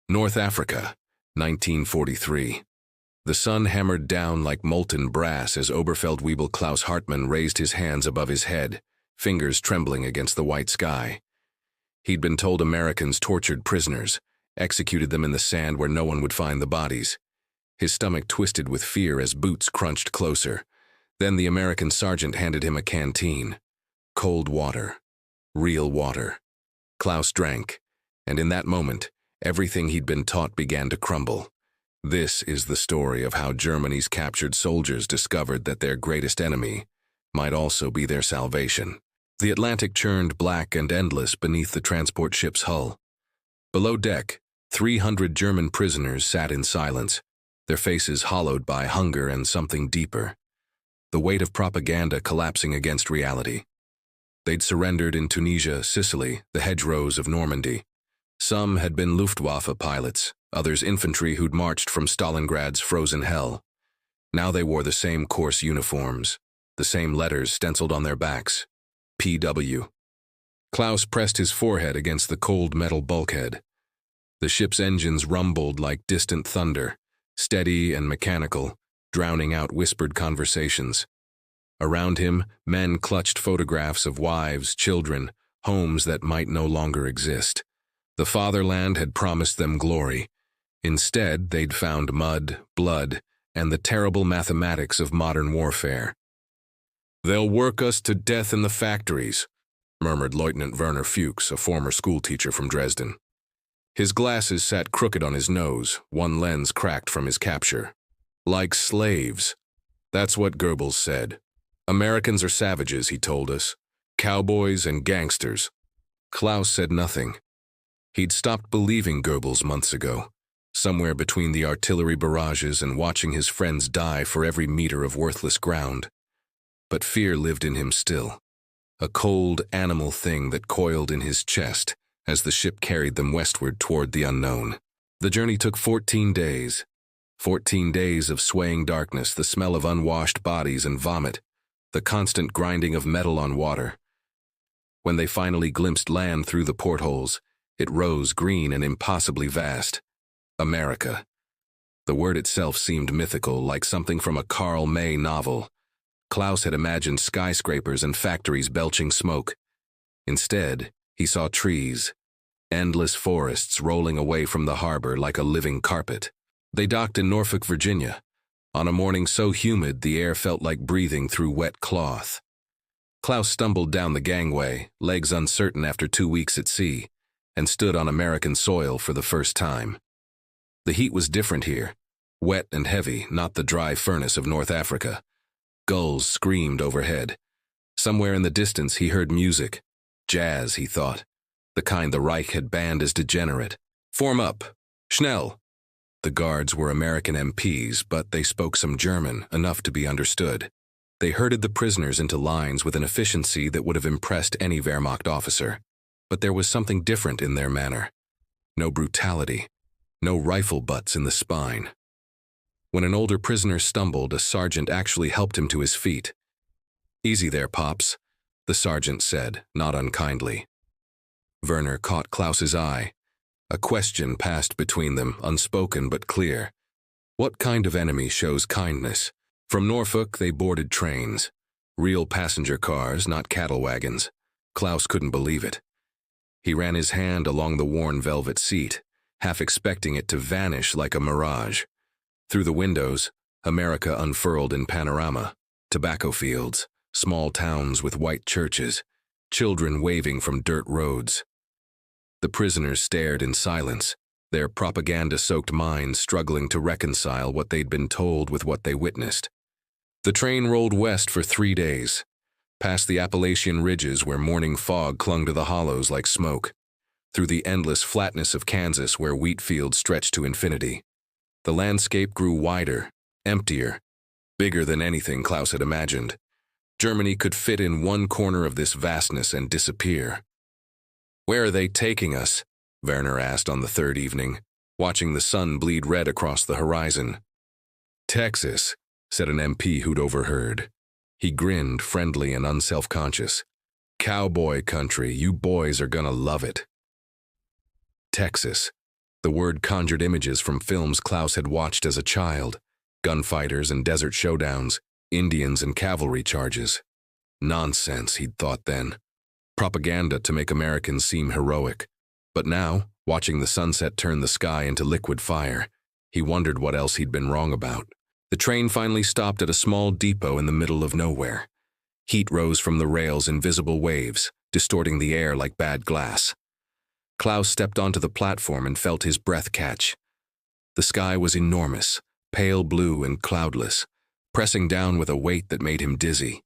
North Africa, 1943. The sun hammered down like molten brass as Oberfeldwebel Klaus Hartmann raised his hands above his head, fingers trembling against the white sky. He'd been told Americans tortured prisoners, executed them in the sand where no one would find the bodies. His stomach twisted with fear as boots crunched closer. Then the American sergeant handed him a canteen. Cold water. Real water. Klaus drank, and in that moment, everything he'd been taught began to crumble. This is the story of how Germany's captured soldiers discovered that their greatest enemy might also be their salvation. The Atlantic churned black and endless beneath the transport ship's hull. Below deck, 300 German prisoners sat in silence, their faces hollowed by hunger and something deeper. The weight of propaganda collapsing against reality. They'd surrendered in Tunisia, Sicily, the hedgerows of Normandy. Some had been Luftwaffe pilots, others infantry who'd marched from Stalingrad's frozen hell. Now they wore the same coarse uniforms, the same letters stenciled on their backs. PW. Klaus pressed his forehead against the cold metal bulkhead. The ship's engines rumbled like distant thunder, steady and mechanical, drowning out whispered conversations. Around him, men clutched photographs of wives, children, homes that might no longer exist. The fatherland had promised them glory. Instead, they'd found mud, blood, and the terrible mathematics of modern warfare. "They'll work us to death in the factories," murmured Lieutenant Werner Fuchs, a former schoolteacher from Dresden. His glasses sat crooked on his nose, one lens cracked from his capture. "Like slaves. That's what Goebbels said. Americans are savages, he told us. Cowboys and gangsters." Klaus said nothing. He'd stopped believing Goebbels months ago, somewhere between the artillery barrages and watching his friends die for every meter of worthless ground. But fear lived in him still, a cold animal thing that coiled in his chest as the ship carried them westward toward the unknown. The journey took 14 days. 14 days of swaying darkness, the smell of unwashed bodies and vomit, the constant grinding of metal on water. When they finally glimpsed land through the portholes, it rose green and impossibly vast. America. The word itself seemed mythical, like something from a Karl May novel. Klaus had imagined skyscrapers and factories belching smoke. Instead, he saw trees, endless forests rolling away from the harbor like a living carpet. They docked in Norfolk, Virginia, on a morning so humid the air felt like breathing through wet cloth. Klaus stumbled down the gangway, legs uncertain after 2 weeks at sea, and stood on American soil for the first time. The heat was different here, wet and heavy, not the dry furnace of North Africa. Gulls screamed overhead. Somewhere in the distance he heard music. Jazz, he thought. The kind the Reich had banned as degenerate. "Form up! Schnell!" The guards were American MPs, but they spoke some German, enough to be understood. They herded the prisoners into lines with an efficiency that would have impressed any Wehrmacht officer. But there was something different in their manner. No brutality. No rifle butts in the spine. When an older prisoner stumbled, a sergeant actually helped him to his feet. "Easy there, Pops," the sergeant said, not unkindly. Werner caught Klaus's eye. A question passed between them, unspoken but clear. What kind of enemy shows kindness? From Norfolk, they boarded trains. Real passenger cars, not cattle wagons. Klaus couldn't believe it. He ran his hand along the worn velvet seat, half expecting it to vanish like a mirage. Through the windows, America unfurled in panorama. Tobacco fields, small towns with white churches, children waving from dirt roads. The prisoners stared in silence, their propaganda-soaked minds struggling to reconcile what they'd been told with what they witnessed. The train rolled west for 3 days, past the Appalachian ridges where morning fog clung to the hollows like smoke, through the endless flatness of Kansas where wheat fields stretched to infinity. The landscape grew wider, emptier, bigger than anything Klaus had imagined. Germany could fit in one corner of this vastness and disappear. "Where are they taking us?" Werner asked on the third evening, watching the sun bleed red across the horizon. "Texas," said an MP who'd overheard. He grinned, friendly and unself-conscious. "Cowboy country, you boys are gonna love it." Texas. The word conjured images from films Klaus had watched as a child: gunfighters and desert showdowns, Indians and cavalry charges. Nonsense, he'd thought then. Propaganda to make Americans seem heroic. But now, watching the sunset turn the sky into liquid fire, he wondered what else he'd been wrong about. The train finally stopped at a small depot in the middle of nowhere. Heat rose from the rails in visible waves, distorting the air like bad glass. Klaus stepped onto the platform and felt his breath catch. The sky was enormous, pale blue and cloudless, pressing down with a weight that made him dizzy.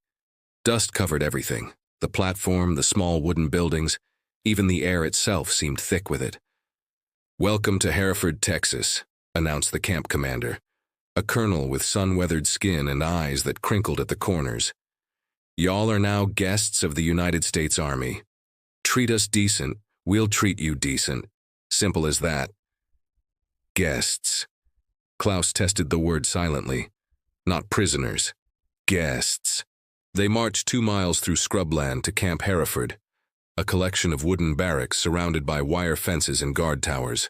Dust covered everything: the platform, the small wooden buildings, even the air itself seemed thick with it. "Welcome to Hereford, Texas," announced the camp commander, a colonel with sun-weathered skin and eyes that crinkled at the corners. "Y'all are now guests of the United States Army. Treat us decent, we'll treat you decent. Simple as that." Guests. Klaus tested the word silently. Not prisoners. Guests. They marched 2 miles through scrubland to Camp Hereford, a collection of wooden barracks surrounded by wire fences and guard towers.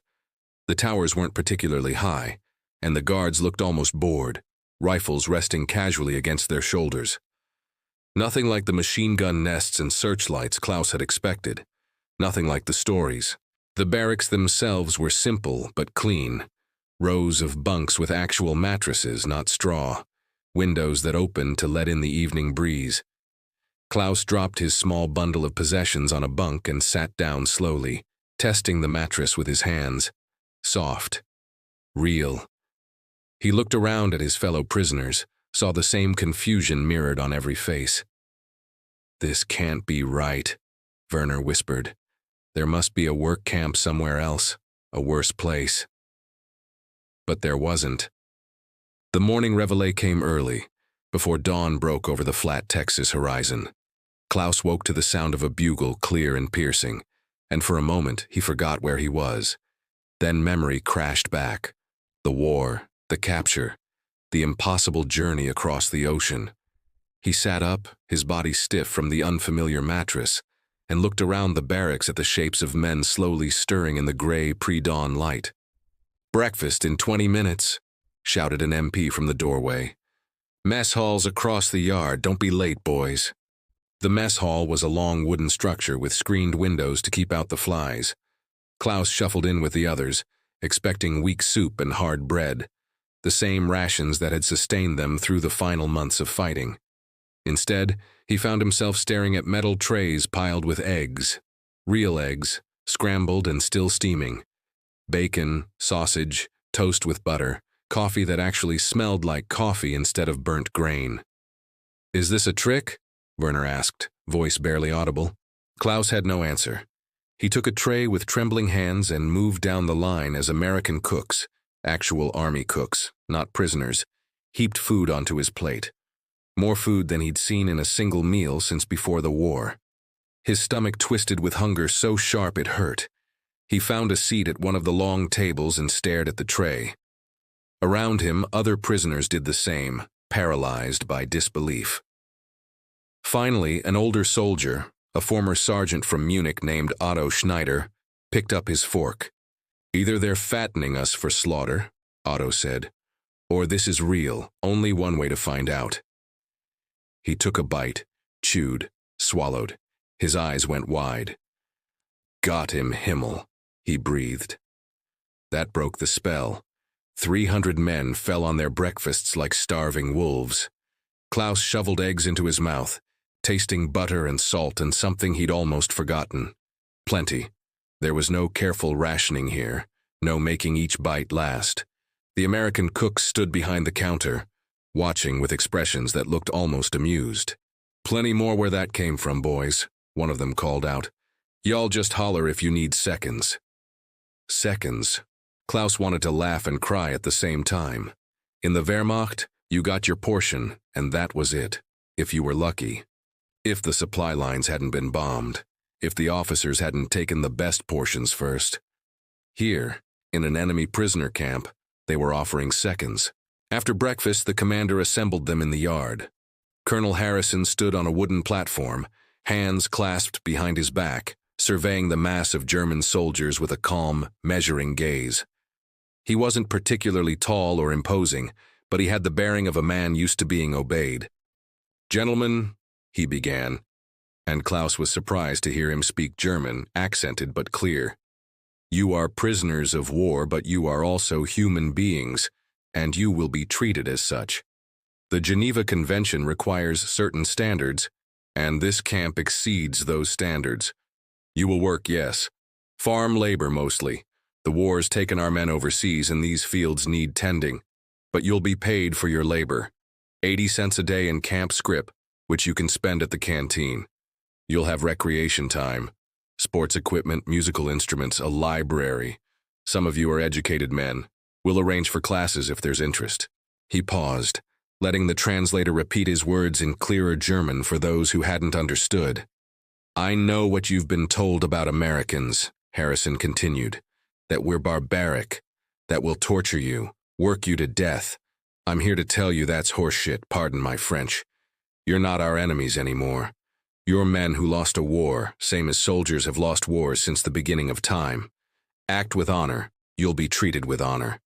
The towers weren't particularly high, and the guards looked almost bored, rifles resting casually against their shoulders. Nothing like the machine gun nests and searchlights Klaus had expected. Nothing like the stories. The barracks themselves were simple but clean. Rows of bunks with actual mattresses, not straw. Windows that opened to let in the evening breeze. Klaus dropped his small bundle of possessions on a bunk and sat down slowly, testing the mattress with his hands. Soft. Real. He looked around at his fellow prisoners, saw the same confusion mirrored on every face. "This can't be right," Werner whispered. "There must be a work camp somewhere else, a worse place." But there wasn't. The morning reveille came early, before dawn broke over the flat Texas horizon. Klaus woke to the sound of a bugle, clear and piercing, and for a moment he forgot where he was. Then memory crashed back. The war, the capture, the impossible journey across the ocean. He sat up, his body stiff from the unfamiliar mattress, and looked around the barracks at the shapes of men slowly stirring in the gray pre-dawn light. "Breakfast in 20 minutes, shouted an MP from the doorway. "Mess hall's across the yard, don't be late, boys." The mess hall was a long wooden structure with screened windows to keep out the flies. Klaus shuffled in with the others, expecting weak soup and hard bread, the same rations that had sustained them through the final months of fighting. Instead, he found himself staring at metal trays piled with eggs. Real eggs, scrambled and still steaming. Bacon, sausage, toast with butter, coffee that actually smelled like coffee instead of burnt grain. "Is this a trick?" Werner asked, voice barely audible. Klaus had no answer. He took a tray with trembling hands and moved down the line as American cooks, actual army cooks, not prisoners, heaped food onto his plate. More food than he'd seen in a single meal since before the war. His stomach twisted with hunger so sharp it hurt. He found a seat at one of the long tables and stared at the tray. Around him, other prisoners did the same, paralyzed by disbelief. Finally, an older soldier, a former sergeant from Munich named Otto Schneider, picked up his fork. "Either they're fattening us for slaughter," Otto said, "or this is real, only one way to find out." He took a bite, chewed, swallowed. His eyes went wide. "Got him, Himmel," he breathed. That broke the spell. 300 men fell on their breakfasts like starving wolves. Klaus shoveled eggs into his mouth, tasting butter and salt and something he'd almost forgotten. Plenty. There was no careful rationing here, no making each bite last. The American cooks stood behind the counter, watching with expressions that looked almost amused. "Plenty more where that came from, boys," one of them called out. "Y'all just holler if you need seconds." Seconds. Klaus wanted to laugh and cry at the same time. In the Wehrmacht, you got your portion, and that was it, if you were lucky. If the supply lines hadn't been bombed, if the officers hadn't taken the best portions first. Here, in an enemy prisoner camp, they were offering seconds. After breakfast, the commander assembled them in the yard. Colonel Harrison stood on a wooden platform, hands clasped behind his back, surveying the mass of German soldiers with a calm, measuring gaze. He wasn't particularly tall or imposing, but he had the bearing of a man used to being obeyed. "Gentlemen," he began, and Klaus was surprised to hear him speak German, accented but clear. "You are prisoners of war, but you are also human beings, and you will be treated as such. The Geneva Convention requires certain standards, and this camp exceeds those standards. You will work, yes. Farm labor mostly. The war's taken our men overseas and these fields need tending. But you'll be paid for your labor. 80 cents a day in camp scrip, which you can spend at the canteen. You'll have recreation time, sports equipment, musical instruments, a library. Some of you are educated men. We'll arrange for classes if there's interest." He paused, letting the translator repeat his words in clearer German for those who hadn't understood. "I know what you've been told about Americans," Harrison continued, "that we're barbaric, that we'll torture you, work you to death. I'm here to tell you that's horseshit, pardon my French. You're not our enemies anymore. You're men who lost a war, same as soldiers have lost wars since the beginning of time. Act with honor, you'll be treated with honor.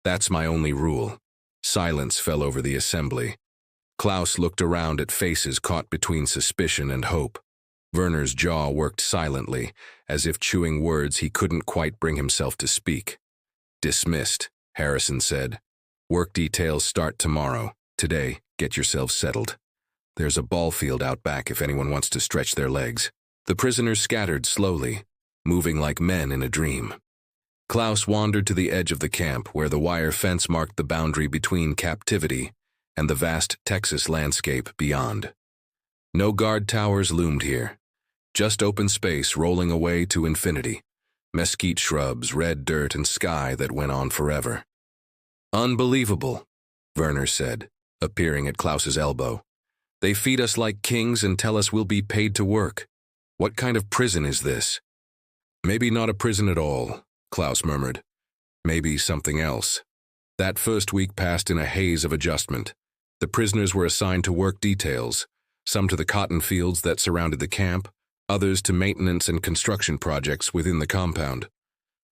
That's my only rule." Silence fell over the assembly. Klaus looked around at faces caught between suspicion and hope. Werner's jaw worked silently, as if chewing words he couldn't quite bring himself to speak. "Dismissed," Harrison said. "Work details start tomorrow. Today, get yourselves settled. There's a ball field out back if anyone wants to stretch their legs." The prisoners scattered slowly, moving like men in a dream. Klaus wandered to the edge of the camp where the wire fence marked the boundary between captivity and the vast Texas landscape beyond. No guard towers loomed here, just open space rolling away to infinity, mesquite shrubs, red dirt, and sky that went on forever. "Unbelievable," Werner said, appearing at Klaus's elbow. "They feed us like kings and tell us we'll be paid to work. What kind of prison is this?" "Maybe not a prison at all," Klaus murmured. "Maybe something else." That first week passed in a haze of adjustment. The prisoners were assigned to work details, some to the cotton fields that surrounded the camp, others to maintenance and construction projects within the compound.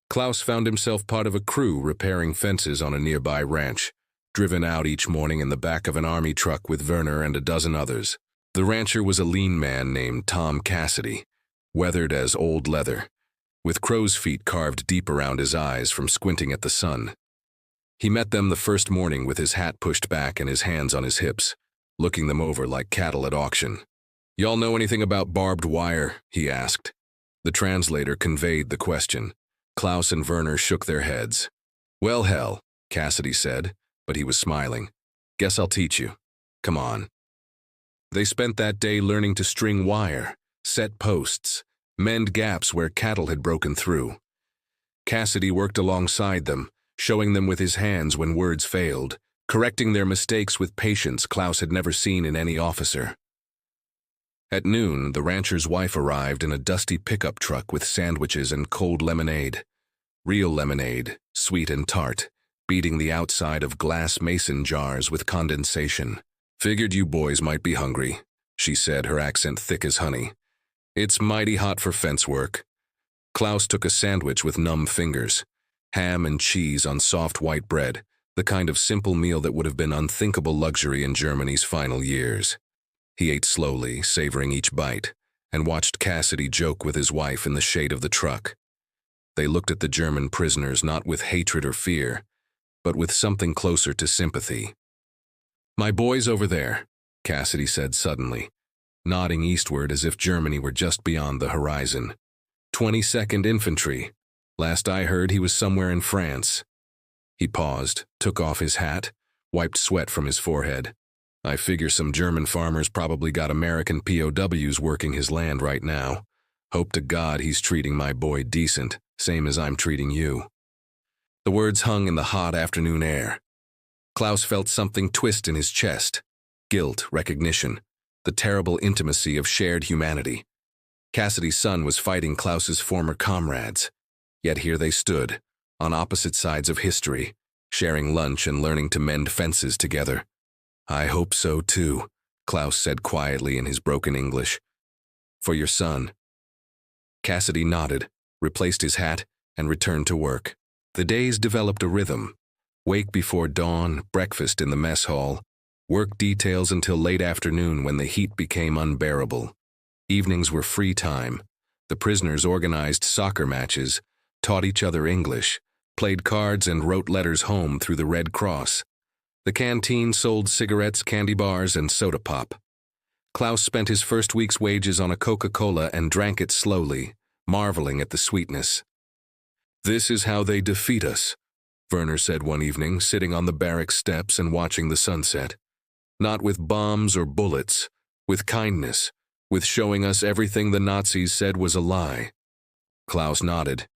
Klaus found himself part of a crew repairing fences on a nearby ranch, driven out each morning in the back of an army truck with Werner and a dozen others. The rancher was a lean man named Tom Cassidy, weathered as old leather, with crow's feet carved deep around his eyes from squinting at the sun. He met them the first morning with his hat pushed back and his hands on his hips, looking them over like cattle at auction. "Y'all know anything about barbed wire?" he asked. The translator conveyed the question. Klaus and Werner shook their heads. "Well, hell," Cassidy said, but he was smiling. "Guess I'll teach you. Come on." They spent that day learning to string wire, set posts, mend gaps where cattle had broken through. Cassidy worked alongside them, showing them with his hands when words failed, correcting their mistakes with patience Klaus had never seen in any officer. At noon, the rancher's wife arrived in a dusty pickup truck with sandwiches and cold lemonade. Real lemonade, sweet and tart, beating the outside of glass mason jars with condensation. "Figured you boys might be hungry," she said, her accent thick as honey. "It's mighty hot for fence work." Klaus took a sandwich with numb fingers. Ham and cheese on soft white bread, the kind of simple meal that would have been unthinkable luxury in Germany's final years. He ate slowly, savoring each bite, and watched Cassidy joke with his wife in the shade of the truck. They looked at the German prisoners not with hatred or fear, but with something closer to sympathy. "My boys over there," Cassidy said suddenly, nodding eastward as if Germany were just beyond the horizon. 22nd Infantry. Last I heard, he was somewhere in France." He paused, took off his hat, wiped sweat from his forehead. "I figure some German farmers probably got American POWs working his land right now. Hope to God he's treating my boy decent, same as I'm treating you." The words hung in the hot afternoon air. Klaus felt something twist in his chest. Guilt, recognition, the terrible intimacy of shared humanity. Cassidy's son was fighting Klaus's former comrades. Yet here they stood, on opposite sides of history, sharing lunch and learning to mend fences together. "I hope so too," Klaus said quietly in his broken English. "For your son." Cassidy nodded, replaced his hat, and returned to work. The days developed a rhythm. Wake before dawn, breakfast in the mess hall, work details until late afternoon when the heat became unbearable. Evenings were free time. The prisoners organized soccer matches, taught each other English, played cards and wrote letters home through the Red Cross. The canteen sold cigarettes, candy bars, and soda pop. Klaus spent his first week's wages on a Coca-Cola and drank it slowly, marveling at the sweetness. "This is how they defeat us," Werner said one evening, sitting on the barracks steps and watching the sunset. "Not with bombs or bullets, with kindness, with showing us everything the Nazis said was a lie." Klaus nodded.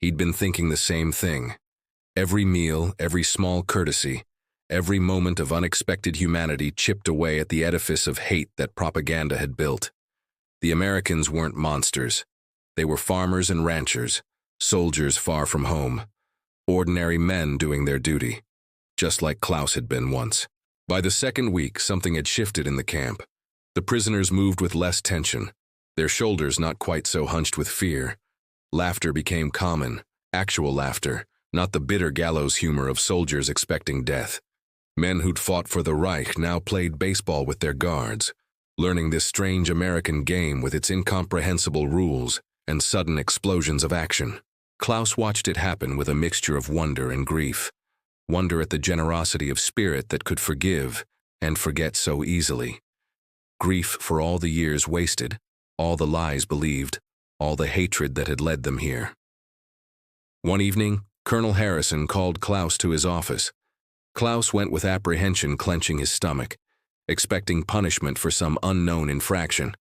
He'd been thinking the same thing. Every meal, every small courtesy, every moment of unexpected humanity chipped away at the edifice of hate that propaganda had built. The Americans weren't monsters. They were farmers and ranchers, soldiers far from home, ordinary men doing their duty, just like Klaus had been once. By the second week, something had shifted in the camp. The prisoners moved with less tension, their shoulders not quite so hunched with fear. Laughter became common, actual laughter, not the bitter gallows humor of soldiers expecting death. Men who'd fought for the Reich now played baseball with their guards, learning this strange American game with its incomprehensible rules and sudden explosions of action. Klaus watched it happen with a mixture of wonder and grief. Wonder at the generosity of spirit that could forgive and forget so easily. Grief for all the years wasted, all the lies believed, all the hatred that had led them here. One evening, Colonel Harrison called Klaus to his office. Klaus went with apprehension, clenching his stomach, expecting punishment for some unknown infraction.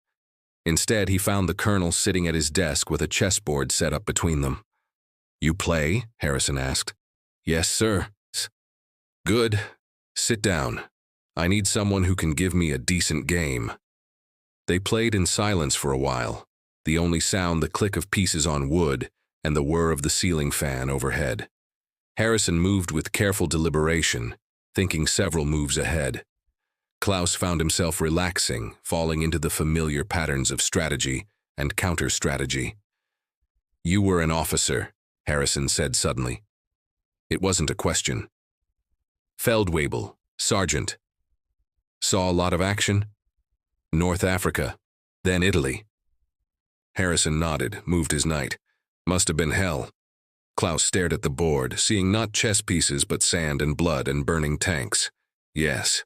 Instead, he found the colonel sitting at his desk with a chessboard set up between them. "You play?" Harrison asked. "Yes, sir." "Good. Sit down. I need someone who can give me a decent game." They played in silence for a while, the only sound the click of pieces on wood and the whir of the ceiling fan overhead. Harrison moved with careful deliberation, thinking several moves ahead. Klaus found himself relaxing, falling into the familiar patterns of strategy and counter-strategy. "You were an officer," Harrison said suddenly. It wasn't a question. "Feldwebel, sergeant. Saw a lot of action?" "North Africa, then Italy." Harrison nodded, moved his knight. "Must have been hell." Klaus stared at the board, seeing not chess pieces but sand and blood and burning tanks. "Yes.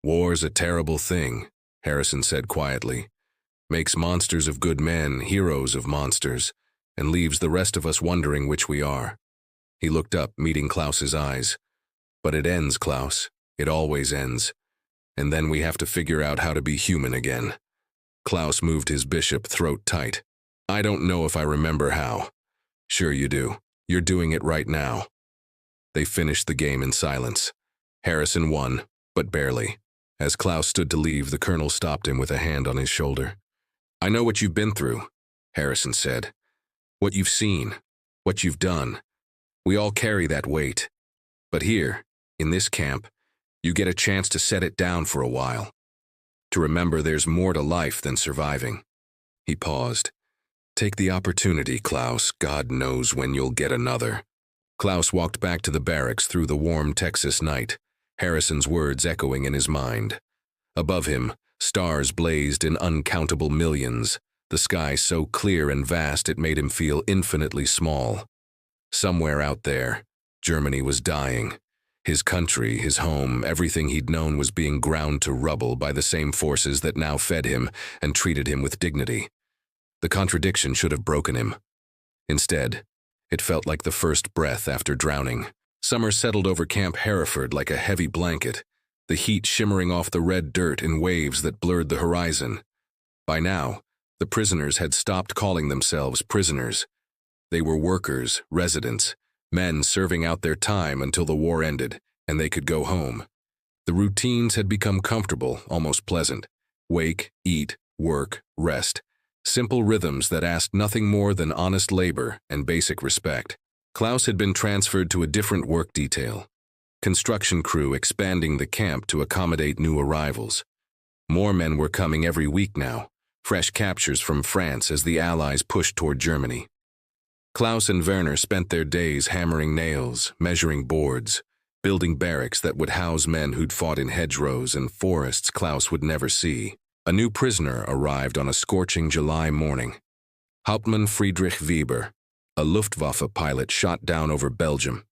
War's a terrible thing," Harrison said quietly. "Makes monsters of good men, heroes of monsters, and leaves the rest of us wondering which we are." He looked up, meeting Klaus's eyes. "But it ends, Klaus. It always ends. And then we have to figure out how to be human again." Klaus moved his bishop throat tight. "I don't know if I remember how." "Sure you do. You're doing it right now." They finished the game in silence. Harrison won, but barely. As Klaus stood to leave, the colonel stopped him with a hand on his shoulder. "I know what you've been through," Harrison said. "What you've seen, what you've done. We all carry that weight. But here, in this camp, you get a chance to set it down for a while. To remember there's more to life than surviving." He paused. "Take the opportunity, Klaus. God knows when you'll get another." Klaus walked back to the barracks through the warm Texas night, Harrison's words echoing in his mind. Above him, stars blazed in uncountable millions, the sky so clear and vast it made him feel infinitely small. Somewhere out there, Germany was dying. His country, his home, everything he'd known was being ground to rubble by the same forces that now fed him and treated him with dignity. The contradiction should have broken him. Instead, it felt like the first breath after drowning. Summer settled over Camp Hereford like a heavy blanket, the heat shimmering off the red dirt in waves that blurred the horizon. By now, the prisoners had stopped calling themselves prisoners. They were workers, residents, men serving out their time until the war ended and they could go home. The routines had become comfortable, almost pleasant. Wake, eat, work, rest. Simple rhythms that asked nothing more than honest labor and basic respect. Klaus had been transferred to a different work detail. Construction crew expanding the camp to accommodate new arrivals. More men were coming every week now, fresh captures from France as the Allies pushed toward Germany. Klaus and Werner spent their days hammering nails, measuring boards, building barracks that would house men who'd fought in hedgerows and forests Klaus would never see. A new prisoner arrived on a scorching July morning. Hauptmann Friedrich Weber, a Luftwaffe pilot shot down over Belgium.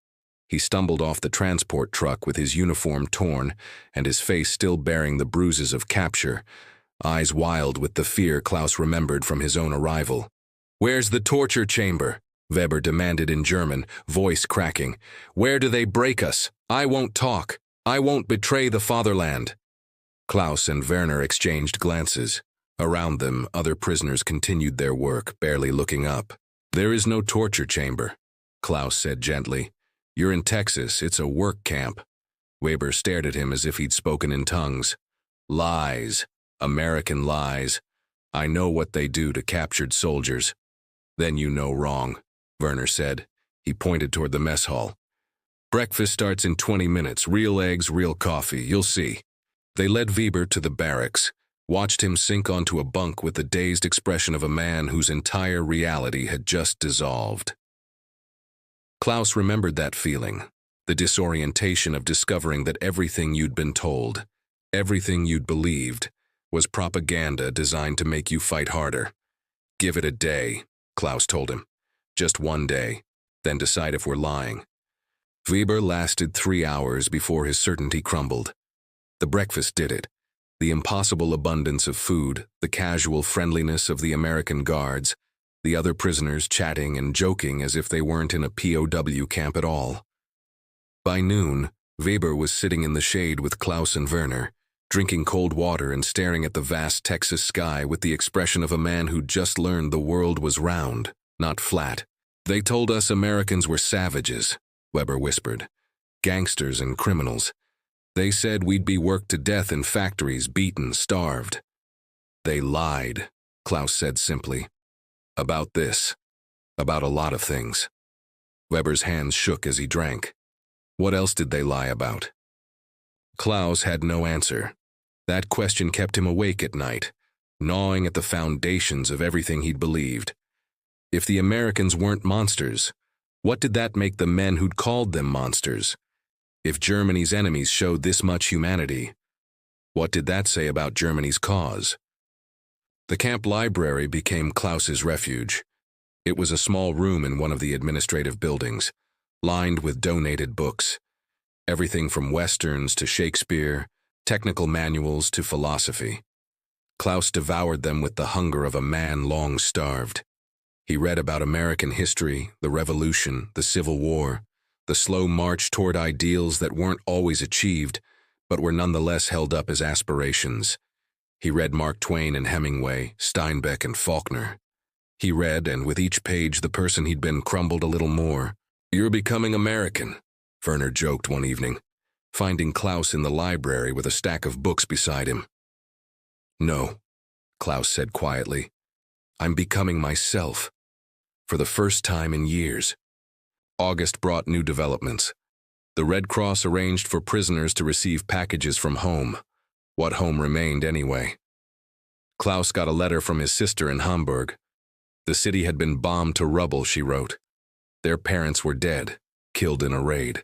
He stumbled off the transport truck with his uniform torn and his face still bearing the bruises of capture, eyes wild with the fear Klaus remembered from his own arrival. "Where's the torture chamber?" Weber demanded in German, voice cracking. "Where do they break us? I won't talk. I won't betray the fatherland." Klaus and Werner exchanged glances. Around them, other prisoners continued their work, barely looking up. "There is no torture chamber," Klaus said gently. "You're in Texas, it's a work camp." Weber stared at him as if he'd spoken in tongues. "Lies. American lies. I know what they do to captured soldiers." "Then you know wrong," Werner said. He pointed toward the mess hall. "Breakfast starts in 20 minutes. Real eggs, real coffee. You'll see." They led Weber to the barracks, watched him sink onto a bunk with the dazed expression of a man whose entire reality had just dissolved. Klaus remembered that feeling, the disorientation of discovering that everything you'd been told, everything you'd believed, was propaganda designed to make you fight harder. "Give it a day," Klaus told him. "Just one day, then decide if we're lying." Weber lasted 3 hours before his certainty crumbled. The breakfast did it. The impossible abundance of food, the casual friendliness of the American guards, the other prisoners chatting and joking as if they weren't in a POW camp at all. By noon, Weber was sitting in the shade with Klaus and Werner, drinking cold water and staring at the vast Texas sky with the expression of a man who'd just learned the world was round, not flat. "They told us Americans were savages," Weber whispered. "Gangsters and criminals. They said we'd be worked to death in factories, beaten, starved." "They lied," Klaus said simply. "About this. About a lot of things." Weber's hands shook as he drank. What else did they lie about? Klaus had no answer. That question kept him awake at night, gnawing at the foundations of everything he'd believed. If the Americans weren't monsters, what did that make the men who'd called them monsters? If Germany's enemies showed this much humanity, what did that say about Germany's cause? The camp library became Klaus's refuge. It was a small room in one of the administrative buildings, lined with donated books. Everything from westerns to Shakespeare, technical manuals to philosophy. Klaus devoured them with the hunger of a man long starved. He read about American history, the Revolution, the Civil War, the slow march toward ideals that weren't always achieved, but were nonetheless held up as aspirations. He read Mark Twain and Hemingway, Steinbeck and Faulkner. He read, and with each page the person he'd been crumbled a little more. "You're becoming American," Werner joked one evening, finding Klaus in the library with a stack of books beside him. "No," Klaus said quietly. "I'm becoming myself. For the first time in years." August brought new developments. The Red Cross arranged for prisoners to receive packages from home. What home remained anyway? Klaus got a letter from his sister in Hamburg. The city had been bombed to rubble, she wrote. Their parents were dead, killed in a raid.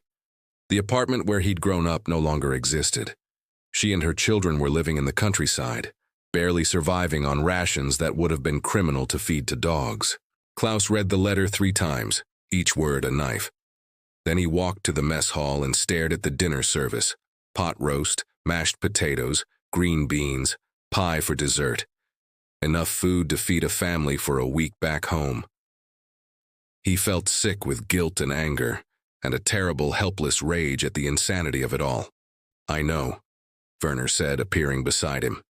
The apartment where he'd grown up no longer existed. She and her children were living in the countryside, barely surviving on rations that would have been criminal to feed to dogs. Klaus read the letter 3 times, each word a knife. Then he walked to the mess hall and stared at the dinner service: pot roast, mashed potatoes, green beans, pie for dessert. Enough food to feed a family for a week back home. He felt sick with guilt and anger, and a terrible, helpless rage at the insanity of it all. "I know," Werner said, appearing beside him.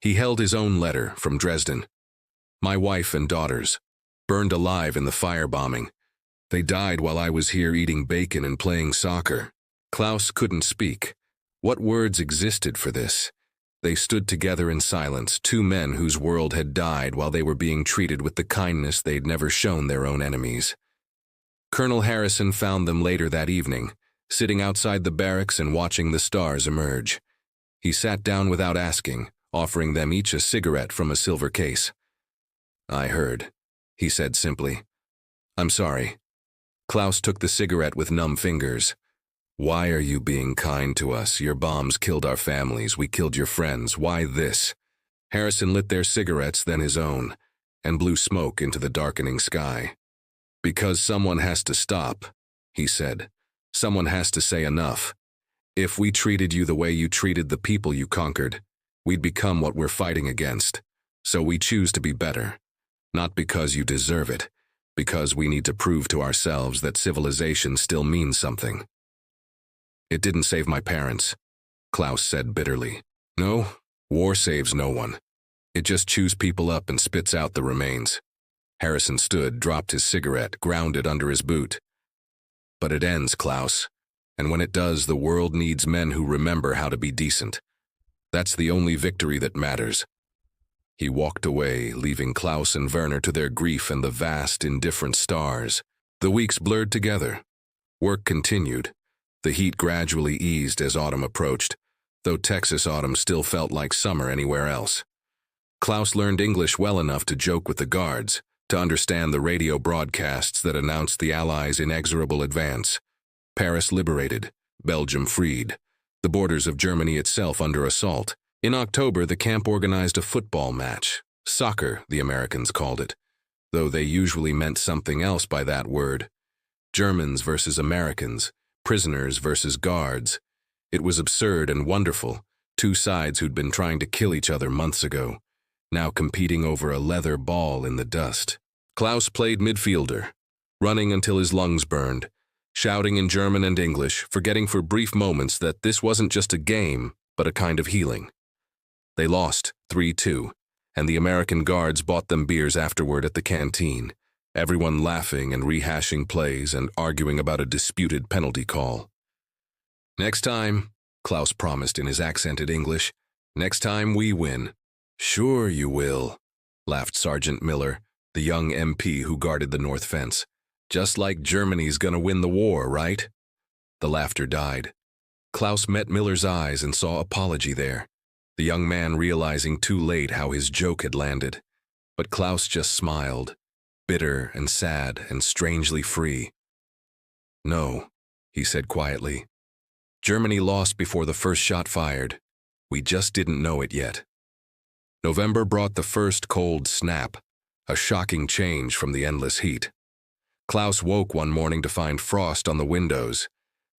He held his own letter from Dresden. "My wife and daughters, burned alive in the firebombing. They died while I was here eating bacon and playing soccer." Klaus couldn't speak. What words existed for this? They stood together in silence, 2 men whose world had died while they were being treated with the kindness they'd never shown their own enemies. Colonel Harrison found them later that evening, sitting outside the barracks and watching the stars emerge. He sat down without asking, offering them each a cigarette from a silver case. "I heard," he said simply. "I'm sorry." Klaus took the cigarette with numb fingers. "Why are you being kind to us? Your bombs killed our families. We killed your friends. Why this?" Harrison lit their cigarettes, then his own, and blew smoke into the darkening sky. "Because someone has to stop," he said. "Someone has to say enough. If we treated you the way you treated the people you conquered, we'd become what we're fighting against. So we choose to be better. Not because you deserve it, because we need to prove to ourselves that civilization still means something." "It didn't save my parents," Klaus said bitterly. "No, war saves no one. It just chews people up and spits out the remains." Harrison stood, dropped his cigarette, ground it under his boot. "But it ends, Klaus. And when it does, the world needs men who remember how to be decent. That's the only victory that matters." He walked away, leaving Klaus and Werner to their grief and the vast, indifferent stars. The weeks blurred together. Work continued. The heat gradually eased as autumn approached, though Texas autumn still felt like summer anywhere else. Klaus learned English well enough to joke with the guards, to understand the radio broadcasts that announced the Allies' inexorable advance. Paris liberated, Belgium freed, the borders of Germany itself under assault. In October, the camp organized a football match. Soccer, the Americans called it, though they usually meant something else by that word. Germans versus Americans, prisoners versus guards. It was absurd and wonderful, two sides who'd been trying to kill each other months ago, now competing over a leather ball in the dust. Klaus played midfielder, running until his lungs burned, shouting in German and English, forgetting for brief moments that this wasn't just a game, but a kind of healing. They lost 3-2, and the American guards bought them beers afterward at the canteen, everyone laughing and rehashing plays and arguing about a disputed penalty call. "Next time," Klaus promised in his accented English, "next time we win." "Sure you will," laughed Sergeant Miller, the young MP who guarded the north fence. "Just like Germany's gonna win the war, right?" The laughter died. Klaus met Miller's eyes and saw apology there, the young man realizing too late how his joke had landed. But Klaus just smiled, bitter and sad and strangely free. "No," he said quietly. "Germany lost before the first shot fired. We just didn't know it yet." November brought the first cold snap, a shocking change from the endless heat. Klaus woke one morning to find frost on the windows,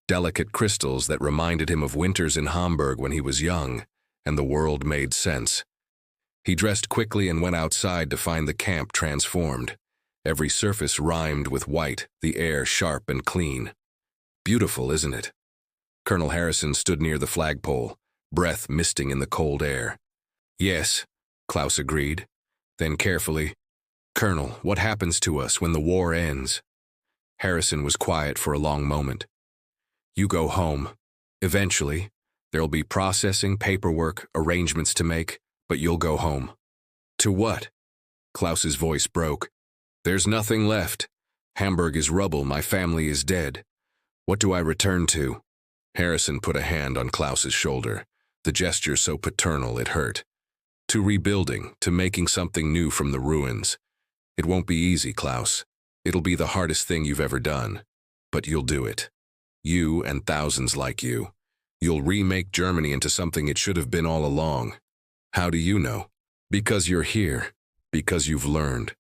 delicate crystals that reminded him of winters in Hamburg when he was young, and the world made sense. He dressed quickly and went outside to find the camp transformed. Every surface rhymed with white, the air sharp and clean. Beautiful, isn't it? Colonel Harrison stood near the flagpole, breath misting in the cold air. "Yes," Klaus agreed. Then carefully, "Colonel, what happens to us when the war ends?" Harrison was quiet for a long moment. "You go home. Eventually. There'll be processing, paperwork, arrangements to make, but you'll go home." "To what?" Klaus's voice broke. "There's nothing left. Hamburg is rubble, my family is dead. What do I return to?" Harrison put a hand on Klaus's shoulder, the gesture so paternal it hurt. "To rebuilding, to making something new from the ruins. It won't be easy, Klaus. It'll be the hardest thing you've ever done. But you'll do it. You and thousands like you. You'll remake Germany into something it should have been all along. How do you know? Because you're here. Because you've learned.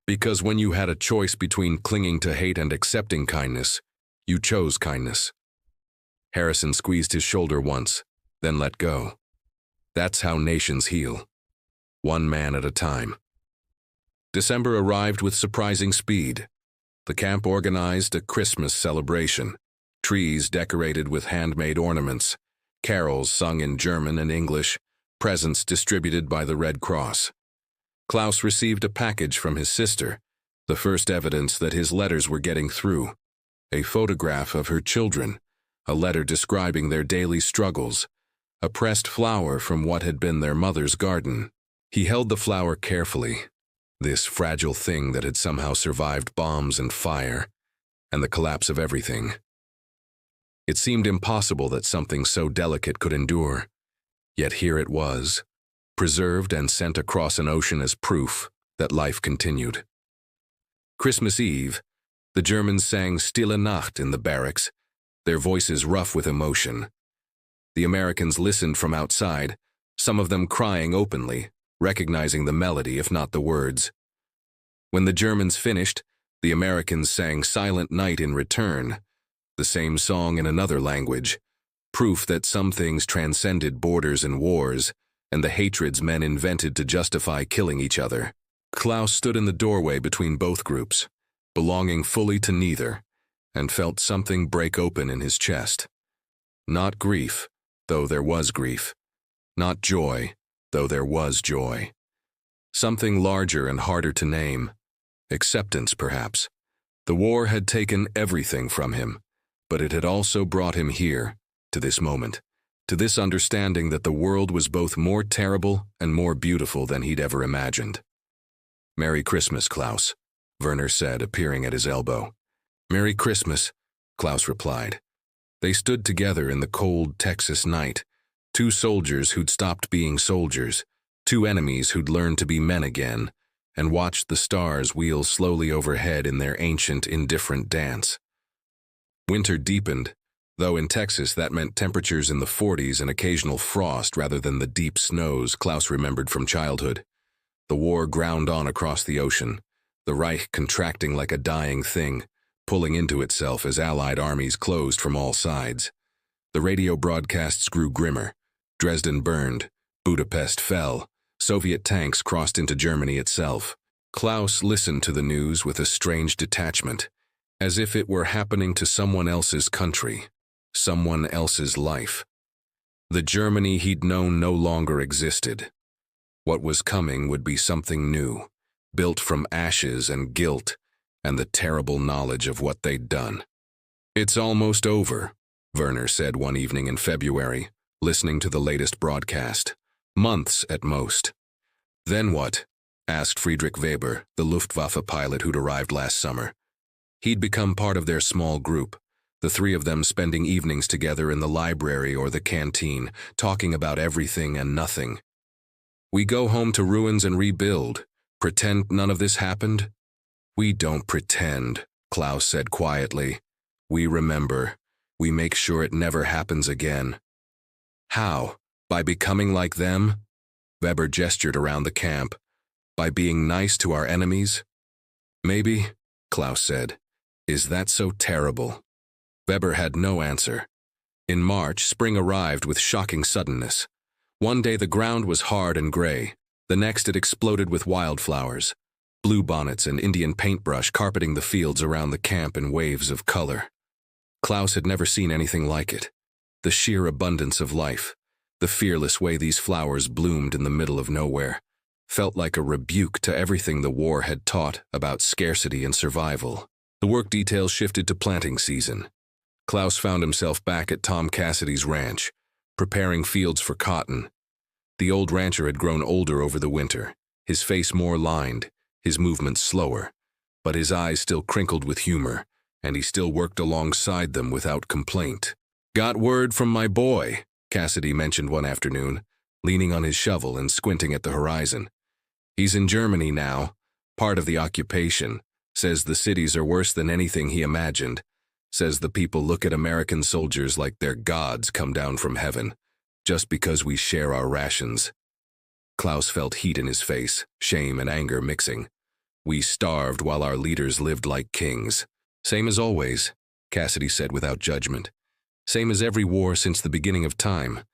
Because when you had a choice between clinging to hate and accepting kindness, you chose kindness." Harrison squeezed his shoulder once, then let go. That's how nations heal. One man at a time. December arrived with surprising speed. The camp organized a Christmas celebration. Trees decorated with handmade ornaments, carols sung in German and English, presents distributed by the Red Cross. Klaus received a package from his sister, the first evidence that his letters were getting through. A photograph of her children, a letter describing their daily struggles, a pressed flower from what had been their mother's garden. He held the flower carefully, this fragile thing that had somehow survived bombs and fire, and the collapse of everything. It seemed impossible that something so delicate could endure, yet here it was, preserved and sent across an ocean as proof that life continued. Christmas Eve, the Germans sang Stille Nacht in the barracks, their voices rough with emotion. The Americans listened from outside, some of them crying openly, recognizing the melody if not the words. When the Germans finished, the Americans sang Silent Night in return, the same song in another language, proof that some things transcended borders and wars, and the hatreds men invented to justify killing each other. Klaus stood in the doorway between both groups, belonging fully to neither, and felt something break open in his chest. Not grief, though there was grief. Not joy, though there was joy. Something larger and harder to name. Acceptance, perhaps. The war had taken everything from him, but it had also brought him here, to this moment, to this understanding that the world was both more terrible and more beautiful than he'd ever imagined. "Merry Christmas, Klaus," Werner said, appearing at his elbow. "Merry Christmas," Klaus replied. They stood together in the cold Texas night, two soldiers who'd stopped being soldiers, two enemies who'd learned to be men again, and watched the stars wheel slowly overhead in their ancient, indifferent dance. Winter deepened, though in Texas that meant temperatures in the 40s and occasional frost rather than the deep snows Klaus remembered from childhood. The war ground on across the ocean, the Reich contracting like a dying thing, pulling into itself as Allied armies closed from all sides. The radio broadcasts grew grimmer. Dresden burned, Budapest fell, Soviet tanks crossed into Germany itself. Klaus listened to the news with a strange detachment, as if it were happening to someone else's country, someone else's life. The Germany he'd known no longer existed. What was coming would be something new, built from ashes and guilt and the terrible knowledge of what they'd done. "It's almost over," Werner said one evening in February, listening to the latest broadcast. "Months at most." "Then what?" asked Friedrich Weber, the Luftwaffe pilot who'd arrived last summer. He'd become part of their small group, the three of them spending evenings together in the library or the canteen, talking about everything and nothing. "We go home to ruins and rebuild, pretend none of this happened?" "We don't pretend," Klaus said quietly. "We remember. We make sure it never happens again." "How? By becoming like them?" Weber gestured around the camp. "By being nice to our enemies?" "Maybe," Klaus said. "Is that so terrible?" Weber had no answer. In March, spring arrived with shocking suddenness. One day the ground was hard and gray. The next it exploded with wildflowers, bluebonnets and Indian paintbrush carpeting the fields around the camp in waves of color. Klaus had never seen anything like it. The sheer abundance of life, the fearless way these flowers bloomed in the middle of nowhere, felt like a rebuke to everything the war had taught about scarcity and survival. The work details shifted to planting season. Klaus found himself back at Tom Cassidy's ranch, preparing fields for cotton. The old rancher had grown older over the winter, his face more lined, his movements slower, but his eyes still crinkled with humor, and he still worked alongside them without complaint. "Got word from my boy," Cassidy mentioned one afternoon, leaning on his shovel and squinting at the horizon. "He's in Germany now, part of the occupation, says the cities are worse than anything he imagined, says the people look at American soldiers like they're gods come down from heaven, just because we share our rations." Klaus felt heat in his face, shame and anger mixing. "We starved while our leaders lived like kings." "Same as always," Cassidy said without judgment. "Same as every war since the beginning of time.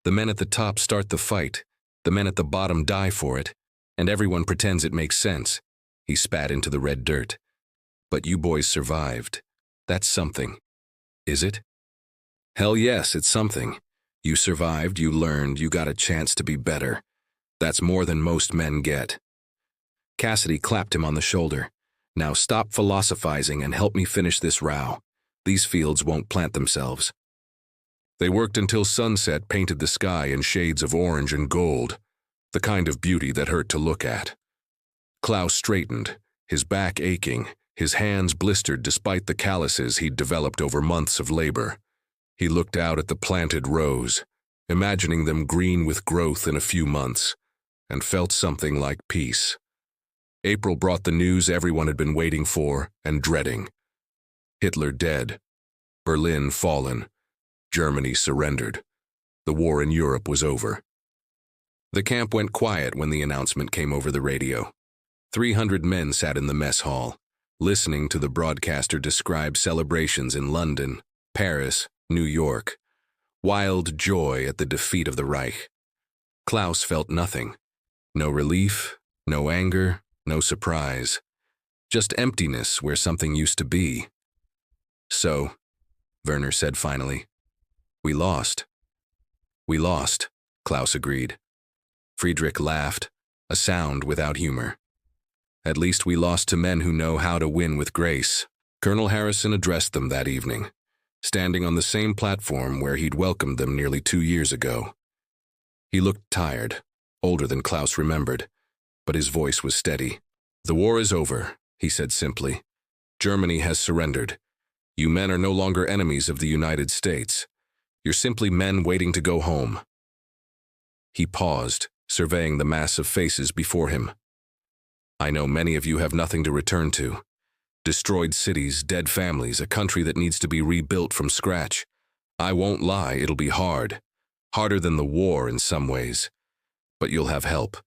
The men at the top start the fight, the men at the bottom die for it, and everyone pretends it makes sense." He spat into the red dirt. "But you boys survived. That's something." "Is it?" "Hell yes, it's something. You survived, you learned, you got a chance to be better. That's more than most men get." Cassidy clapped him on the shoulder. "Now stop philosophizing and help me finish this row. These fields won't plant themselves." They worked until sunset painted the sky in shades of orange and gold, the kind of beauty that hurt to look at. Klaus straightened, his back aching, his hands blistered despite the calluses he'd developed over months of labor. He looked out at the planted rows, imagining them green with growth in a few months, and felt something like peace. April brought the news everyone had been waiting for and dreading. Hitler dead. Berlin fallen. Germany surrendered. The war in Europe was over. The camp went quiet when the announcement came over the radio. 300 men sat in the mess hall, listening to the broadcaster describe celebrations in London, Paris, New York. Wild joy at the defeat of the Reich. Klaus felt nothing. No relief, no anger, no surprise. Just emptiness where something used to be. So, Werner said finally, "We lost." "We lost," Klaus agreed. Friedrich laughed, a sound without humor. "At least we lost to men who know how to win with grace." Colonel Harrison addressed them that evening, standing on the same platform where he'd welcomed them nearly 2 years ago. He looked tired, older than Klaus remembered, but his voice was steady. "The war is over," he said simply. "Germany has surrendered. You men are no longer enemies of the United States. You're simply men waiting to go home." He paused, surveying the mass of faces before him. "I know many of you have nothing to return to. Destroyed cities, dead families, a country that needs to be rebuilt from scratch. I won't lie, it'll be hard. Harder than the war in some ways. But you'll have help.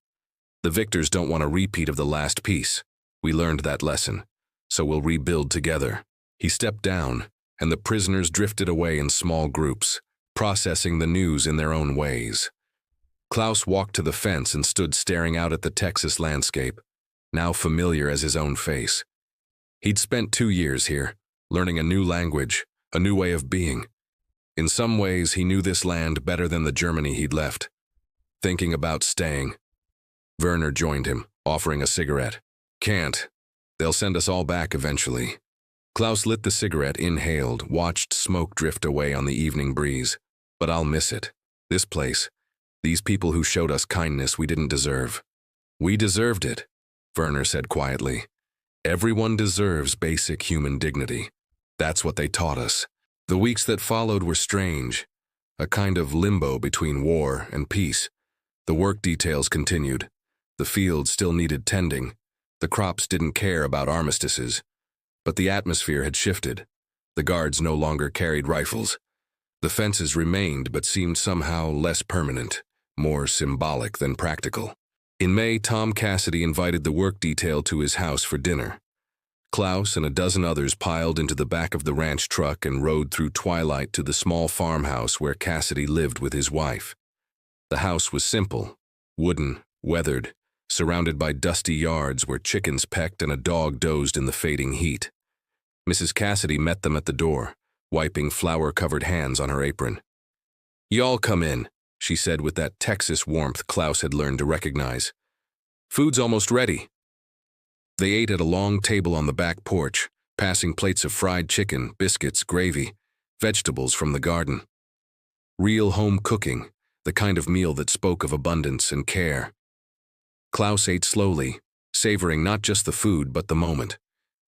The victors don't want a repeat of the last peace. We learned that lesson, so we'll rebuild together." He stepped down, and the prisoners drifted away in small groups, processing the news in their own ways. Klaus walked to the fence and stood staring out at the Texas landscape, now familiar as his own face. He'd spent 2 years here, learning a new language, a new way of being. In some ways, he knew this land better than the Germany he'd left. Thinking about staying. Werner joined him, offering a cigarette. "Can't. They'll send us all back eventually." Klaus lit the cigarette, inhaled, watched smoke drift away on the evening breeze. "But I'll miss it. This place. These people who showed us kindness we didn't deserve." "We deserved it," Werner said quietly. "Everyone deserves basic human dignity. That's what they taught us." The weeks that followed were strange, a kind of limbo between war and peace. The work details continued. The fields still needed tending. The crops didn't care about armistices. But the atmosphere had shifted. The guards no longer carried rifles. The fences remained but seemed somehow less permanent, more symbolic than practical. In May, Tom Cassidy invited the work detail to his house for dinner. Klaus and a dozen others piled into the back of the ranch truck and rode through twilight to the small farmhouse where Cassidy lived with his wife. The house was simple, wooden, weathered, surrounded by dusty yards where chickens pecked and a dog dozed in the fading heat. Mrs. Cassidy met them at the door, wiping flour-covered hands on her apron. "Y'all come in," she said with that Texas warmth Klaus had learned to recognize. "Food's almost ready." They ate at a long table on the back porch, passing plates of fried chicken, biscuits, gravy, vegetables from the garden. Real home cooking, the kind of meal that spoke of abundance and care. Klaus ate slowly, savoring not just the food but the moment.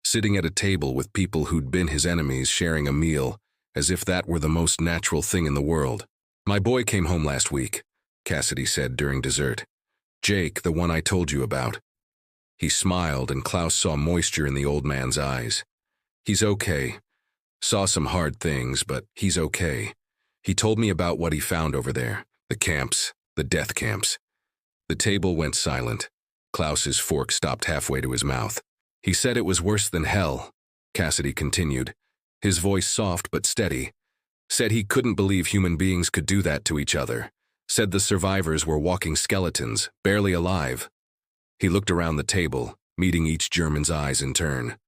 Sitting at a table with people who'd been his enemies, sharing a meal, as if that were the most natural thing in the world. "My boy came home last week," Cassidy said during dessert. "Jake, the one I told you about." He smiled, and Klaus saw moisture in the old man's eyes. "He's okay. Saw some hard things, but he's okay. He told me about what he found over there, the camps, the death camps." The table went silent. Klaus's fork stopped halfway to his mouth. "He said it was worse than hell," Cassidy continued, his voice soft but steady. "Said he couldn't believe human beings could do that to each other. Said the survivors were walking skeletons, barely alive." He looked around the table, meeting each German's eyes in turn.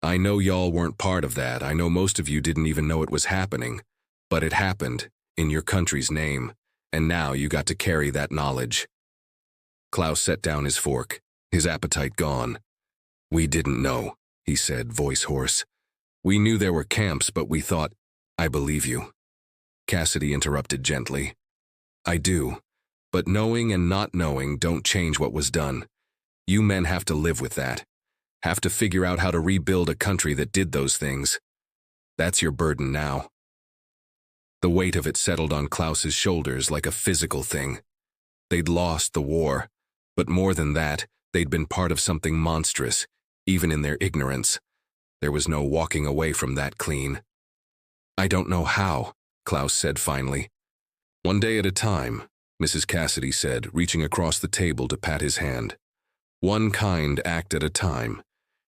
"I know y'all weren't part of that. I know most of you didn't even know it was happening. But it happened, in your country's name, and now you got to carry that knowledge." Klaus set down his fork, his appetite gone. "We didn't know," he said, voice hoarse. "We knew there were camps, but we thought—" "I believe you," Cassidy interrupted gently. "I do. But knowing and not knowing don't change what was done. You men have to live with that. Have to figure out how to rebuild a country that did those things. That's your burden now." The weight of it settled on Klaus's shoulders like a physical thing. They'd lost the war. But more than that, they'd been part of something monstrous, even in their ignorance. There was no walking away from that clean. "I don't know how," Klaus said finally. "One day at a time," Mrs. Cassidy said, reaching across the table to pat his hand. "One kind act at a time.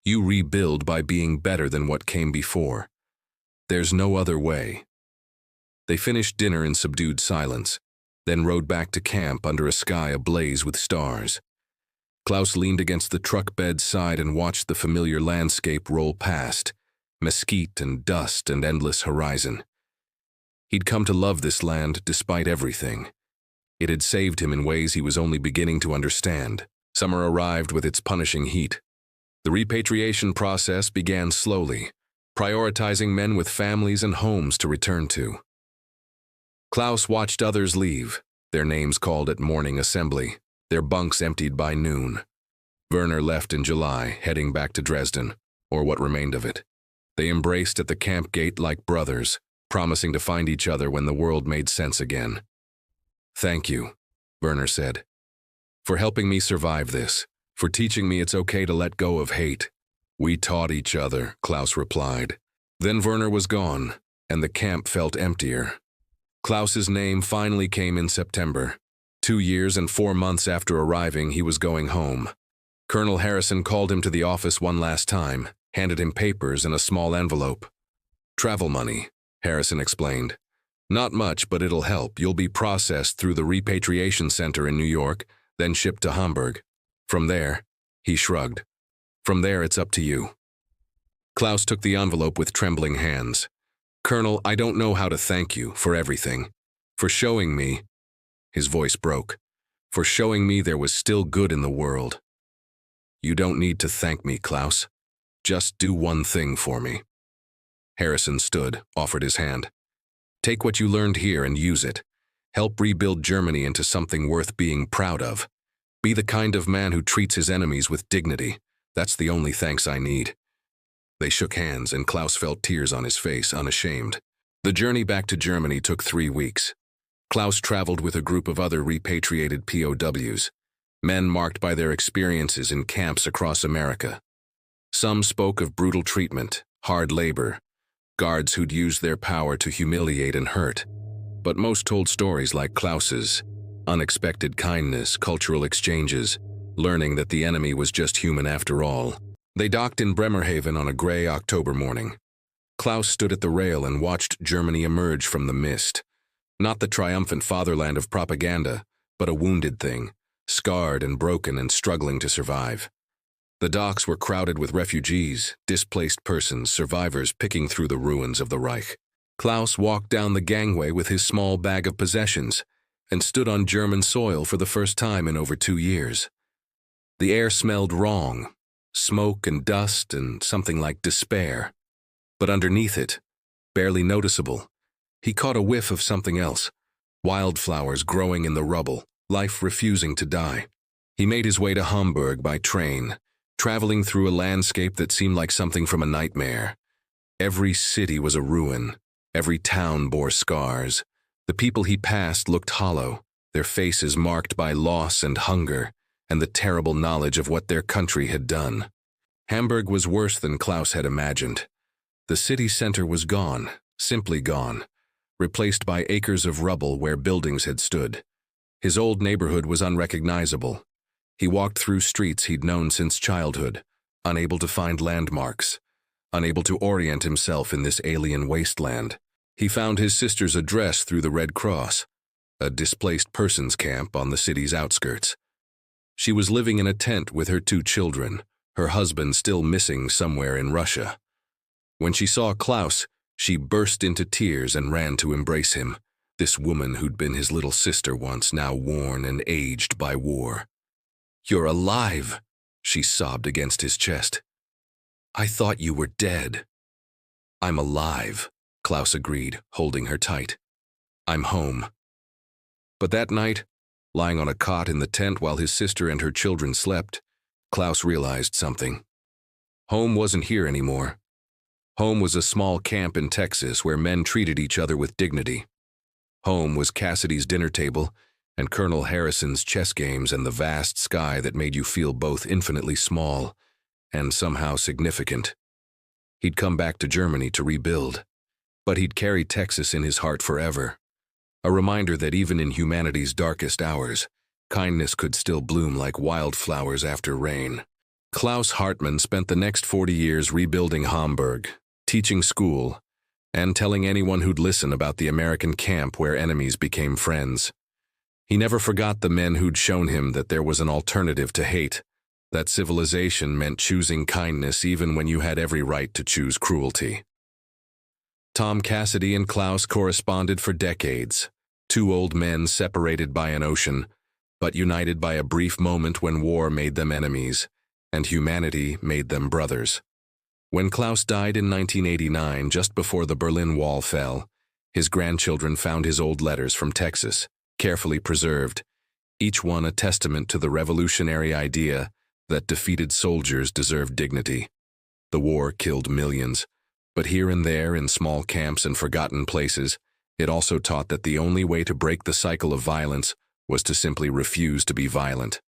You rebuild by being better than what came before. There's no other way." They finished dinner in subdued silence, then rode back to camp under a sky ablaze with stars. Klaus leaned against the truck bed's side and watched the familiar landscape roll past, mesquite and dust and endless horizon. He'd come to love this land despite everything. It had saved him in ways he was only beginning to understand. Summer arrived with its punishing heat. The repatriation process began slowly, prioritizing men with families and homes to return to. Klaus watched others leave, their names called at morning assembly, their bunks emptied by noon. Werner left in July, heading back to Dresden, or what remained of it. They embraced at the camp gate like brothers, promising to find each other when the world made sense again. "Thank you," Werner said, "for helping me survive this, for teaching me it's okay to let go of hate." "We taught each other," Klaus replied. Then Werner was gone, and the camp felt emptier. Klaus's name finally came in September. 2 years and 4 months after arriving, he was going home. Colonel Harrison called him to the office one last time, handed him papers and a small envelope. "Travel money," Harrison explained. "Not much, but it'll help. You'll be processed through the repatriation center in New York, then shipped to Hamburg. From there," he shrugged, "from there it's up to you." Klaus took the envelope with trembling hands. "Colonel, I don't know how to thank you for everything. For showing me," his voice broke, "for showing me there was still good in the world." "You don't need to thank me, Klaus. Just do one thing for me." Harrison stood, offered his hand. "Take what you learned here and use it. Help rebuild Germany into something worth being proud of. Be the kind of man who treats his enemies with dignity. That's the only thanks I need." They shook hands, and Klaus felt tears on his face, unashamed. The journey back to Germany took 3 weeks. Klaus traveled with a group of other repatriated POWs, men marked by their experiences in camps across America. Some spoke of brutal treatment, hard labor, guards who'd used their power to humiliate and hurt. But most told stories like Klaus's: unexpected kindness, cultural exchanges, learning that the enemy was just human after all. They docked in Bremerhaven on a gray October morning. Klaus stood at the rail and watched Germany emerge from the mist. Not the triumphant fatherland of propaganda, but a wounded thing, scarred and broken and struggling to survive. The docks were crowded with refugees, displaced persons, survivors picking through the ruins of the Reich. Klaus walked down the gangway with his small bag of possessions and stood on German soil for the first time in over 2 years. The air smelled wrong, smoke and dust and something like despair. But underneath it, barely noticeable, he caught a whiff of something else: wildflowers growing in the rubble, life refusing to die. He made his way to Hamburg by train, traveling through a landscape that seemed like something from a nightmare. Every city was a ruin. Every town bore scars. The people he passed looked hollow, their faces marked by loss and hunger, and the terrible knowledge of what their country had done. Hamburg was worse than Klaus had imagined. The city center was gone, simply gone, replaced by acres of rubble where buildings had stood. His old neighborhood was unrecognizable. He walked through streets he'd known since childhood, unable to find landmarks, unable to orient himself in this alien wasteland. He found his sister's address through the Red Cross, a displaced persons camp on the city's outskirts. She was living in a tent with her 2 children, her husband still missing somewhere in Russia. When she saw Klaus, she burst into tears and ran to embrace him, this woman who'd been his little sister once, now worn and aged by war. "You're alive," she sobbed against his chest. "I thought you were dead." "I'm alive," Klaus agreed, holding her tight. "I'm home." But that night, lying on a cot in the tent while his sister and her children slept, Klaus realized something. Home wasn't here anymore. Home was a small camp in Texas where men treated each other with dignity. Home was Cassidy's dinner table and Colonel Harrison's chess games and the vast sky that made you feel both infinitely small and somehow significant. He'd come back to Germany to rebuild, but he'd carry Texas in his heart forever. A reminder that even in humanity's darkest hours, kindness could still bloom like wildflowers after rain. Klaus Hartmann spent the next 40 years rebuilding Hamburg, teaching school, and telling anyone who'd listen about the American camp where enemies became friends. He never forgot the men who'd shown him that there was an alternative to hate, that civilization meant choosing kindness even when you had every right to choose cruelty. Tom Cassidy and Klaus corresponded for decades, two old men separated by an ocean, but united by a brief moment when war made them enemies, and humanity made them brothers. When Klaus died in 1989, just before the Berlin Wall fell, his grandchildren found his old letters from Texas, carefully preserved, each one a testament to the revolutionary idea that defeated soldiers deserved dignity. The war killed millions, but here and there in small camps and forgotten places, it also taught that the only way to break the cycle of violence was to simply refuse to be violent.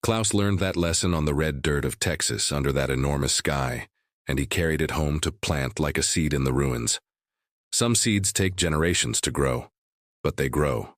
Klaus learned that lesson on the red dirt of Texas under that enormous sky, and he carried it home to plant like a seed in the ruins. Some seeds take generations to grow, but they grow.